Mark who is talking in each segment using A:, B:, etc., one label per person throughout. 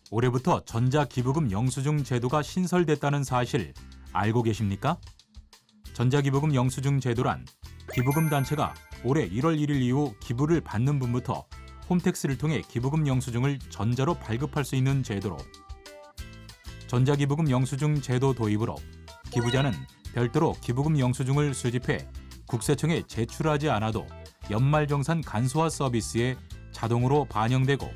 A: 올해부터 전자기부금 영수증 제도가 신설됐다는 사실 알고 계십니까? 전자기부금 영수증 제도란 기부금 단체가 올해 1월 1일 이후 기부를 받는 분부터 홈택스를 통해 기부금 영수증을 전자로 발급할 수 있는 제도로, 전자기부금 영수증 제도 도입으로 기부자는 별도로 기부금 영수증을 수집해 국세청에 제출하지 않아도 연말정산 간소화 서비스에 자동으로 반영되고,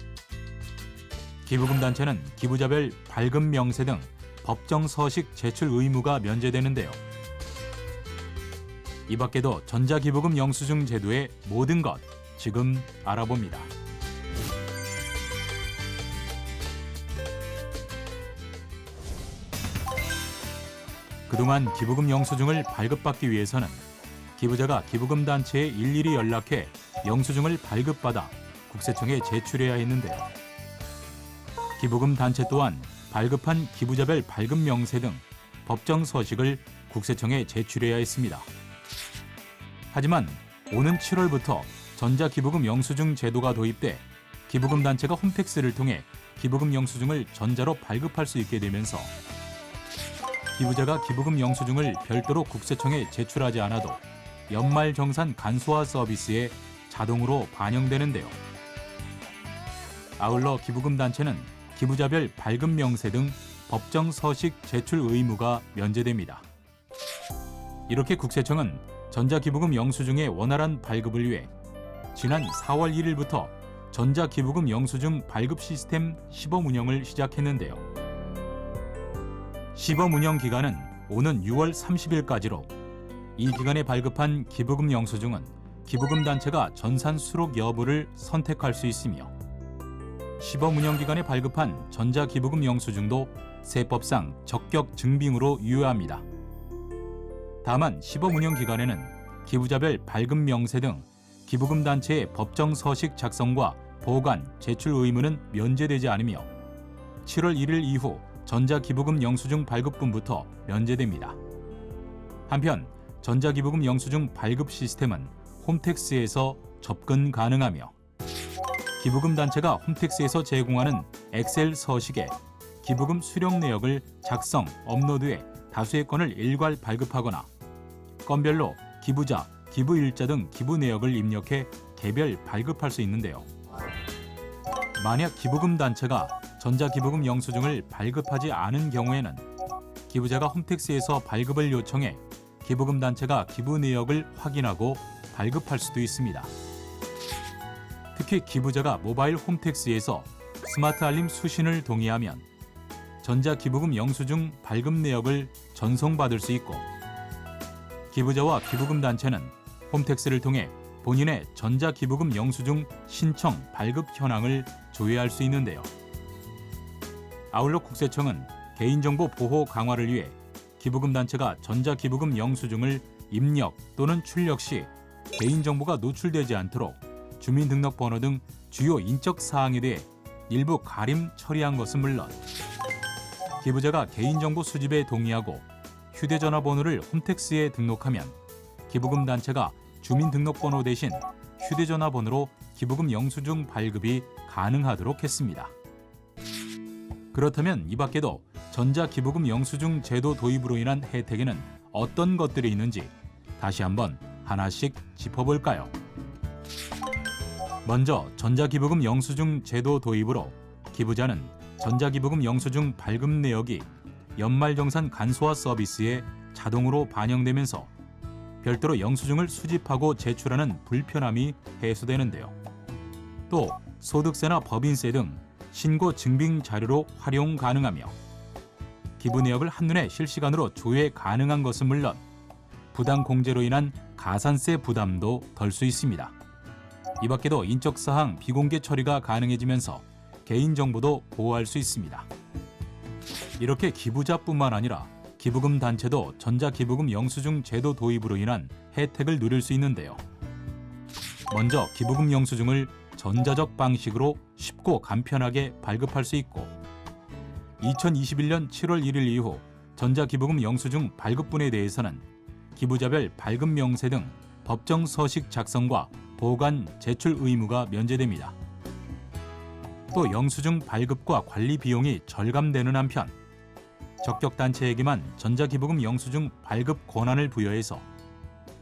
A: 기부금 단체는 기부자별 발급 명세 등 법정 서식 제출 의무가 면제되는데요. 이 밖에도 전자기부금 영수증 제도의 모든 것 지금 알아봅니다. 그동안 기부금 영수증을 발급받기 위해서는 기부자가 기부금 단체에 일일이 연락해 영수증을 발급받아 국세청에 제출해야 했는데요. 기부금 단체 또한 발급한 기부자별 발급 명세 등 법정 서식을 국세청에 제출해야 했습니다. 하지만 오는 7월부터 전자기부금 영수증 제도가 도입돼 기부금 단체가 홈택스를 통해 기부금 영수증을 전자로 발급할 수 있게 되면서 기부자가 기부금 영수증을 별도로 국세청에 제출하지 않아도 연말정산 간소화 서비스에 자동으로 반영되는데요. 아울러 기부금 단체는 기부자별 발급 명세 등 법정 서식 제출 의무가 면제됩니다. 이렇게 국세청은 전자기부금 영수증의 원활한 발급을 위해 지난 4월 1일부터 전자기부금 영수증 발급 시스템 시범 운영을 시작했는데요. 시범 운영 기간은 오는 6월 30일까지로 이 기간에 발급한 기부금 영수증은 기부금 단체가 전산 수록 여부를 선택할 수 있으며, 시범 운영 기간에 발급한 전자기부금 영수증도 세법상 적격 증빙으로 유효합니다. 다만 시범 운영 기간에는 기부자별 발급 명세 등 기부금 단체의 법정 서식 작성과 보관, 제출 의무는 면제되지 않으며 7월 1일 이후 전자기부금 영수증 발급분부터 면제됩니다. 한편 전자기부금 영수증 발급 시스템은 홈택스에서 접근 가능하며, 기부금 단체가 홈택스에서 제공하는 엑셀 서식에 기부금 수령 내역을 작성, 업로드해 다수의 건을 일괄 발급하거나 건별로 기부자, 기부일자 등 기부 내역을 입력해 개별 발급할 수 있는데요. 만약 기부금 단체가 전자기부금 영수증을 발급하지 않은 경우에는 기부자가 홈택스에서 발급을 요청해 기부금 단체가 기부 내역을 확인하고 발급할 수도 있습니다. 특히 기부자가 모바일 홈택스에서 스마트 알림 수신을 동의하면 전자기부금 영수증 발급 내역을 전송받을 수 있고, 기부자와 기부금 단체는 홈택스를 통해 본인의 전자기부금 영수증 신청 발급 현황을 조회할 수 있는데요. 아울러 국세청은 개인정보 보호 강화를 위해 기부금 단체가 전자기부금 영수증을 입력 또는 출력 시 개인정보가 노출되지 않도록 주민등록번호 등 주요 인적 사항에 대해 일부 가림 처리한 것은 물론, 기부자가 개인정보 수집에 동의하고 휴대전화 번호를 홈택스에 등록하면 기부금 단체가 주민등록번호 대신 휴대전화 번호로 기부금 영수증 발급이 가능하도록 했습니다. 그렇다면 이 밖에도 전자기부금 영수증 제도 도입으로 인한 혜택에는 어떤 것들이 있는지 다시 한번 하나씩 짚어볼까요? 먼저 전자기부금 영수증 제도 도입으로 기부자는 전자기부금 영수증 발급 내역이 연말정산 간소화 서비스에 자동으로 반영되면서 별도로 영수증을 수집하고 제출하는 불편함이 해소되는데요. 또 소득세나 법인세 등 신고 증빙 자료로 활용 가능하며, 기부 내역을 한눈에 실시간으로 조회 가능한 것은 물론 부당 공제로 인한 가산세 부담도 덜 수 있습니다. 이 밖에도 인적사항 비공개 처리가 가능해지면서 개인정보도 보호할 수 있습니다. 이렇게 기부자뿐만 아니라 기부금 단체도 전자기부금 영수증 제도 도입으로 인한 혜택을 누릴 수 있는데요. 먼저 기부금 영수증을 전자적 방식으로 쉽고 간편하게 발급할 수 있고, 2021년 7월 1일 이후 전자기부금 영수증 발급분에 대해서는 기부자별 발급 명세 등 법정 서식 작성과 보관, 제출 의무가 면제됩니다. 또 영수증 발급과 관리 비용이 절감되는 한편 적격 단체에게만 전자기부금 영수증 발급 권한을 부여해서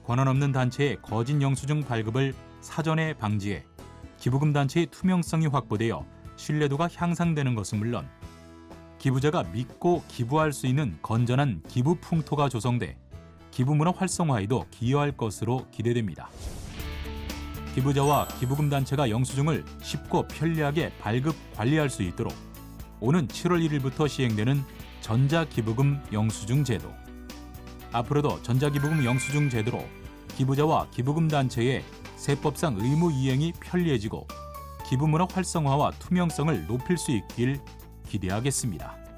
A: 권한 없는 단체의 거짓 영수증 발급을 사전에 방지해 기부금 단체의 투명성이 확보되어 신뢰도가 향상되는 것은 물론 기부자가 믿고 기부할 수 있는 건전한 기부 풍토가 조성돼 기부 문화 활성화에도 기여할 것으로 기대됩니다. 기부자와 기부금 단체가 영수증을 쉽고 편리하게 발급 관리할 수 있도록 오는 7월 1일부터 시행되는 전자기부금 영수증 제도. 앞으로도 전자기부금 영수증 제도로 기부자와 기부금 단체의 세법상 의무 이행이 편리해지고 기부 문화 활성화와 투명성을 높일 수 있길 기대하겠습니다.